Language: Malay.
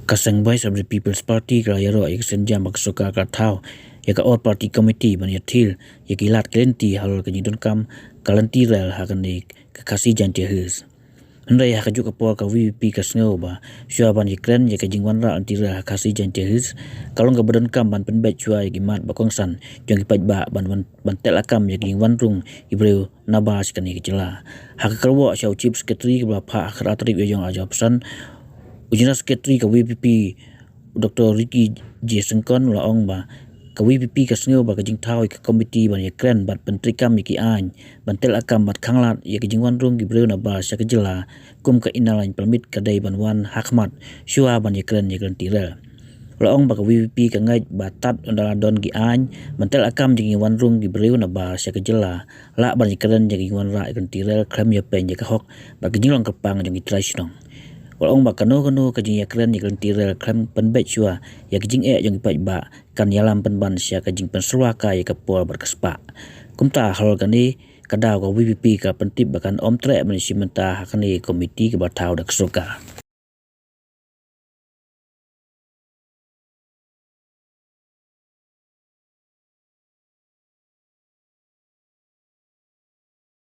Kasang Voice of the People's Party Krayaro Exenja Maksoka Katau Yaka All Party Committee Banyatil Yakilat Kelenti Halol Kenyidon Kam Kalanti Rel Hakanik Kakasi Jantihus Hendra ya kajuk kapol ka VP kasngau ba syua ban yikren ya kajingwan ra antira Kakasi Jantihus kalong ka badan kam ban penbet syua yakimat bakongsan jong ipat ba ban telakam yakingwan rung ibreu nabas kani kecela hakakalwo syau chief secretary ba pha akhratrip yong ajapsan Ujina Sekretari ka WPP Dr. Ricky J. Sengkon laong ba ka WPP ka sengau ba kajing tau ka komiti ban yakren bat pentrikam yaki an bantel akam bat khanglat ya kajing wanrung gibreu na ba sya kejela kum ka inalain permit kadai banwan hakmat syua ban yakren tirel laong ba ka WPP ka ngai ba tat undaladon gi an bantel akam jing wanrung gibreu na ba sya kejela la ban yakren jing wanra yakren tirel kram ya pen ya ka hok ba kajing long kepang jing itraisnong Walong ba kano kajing yakren tirel kram penbet syua ya kajing jong ipat ba kan yalam penban sya kajing penserwaka ya kapol berkespa kumta hal kani kadau ka WPP ka pentip bakan omtre menisi mentah kani komiti ke batau dak soka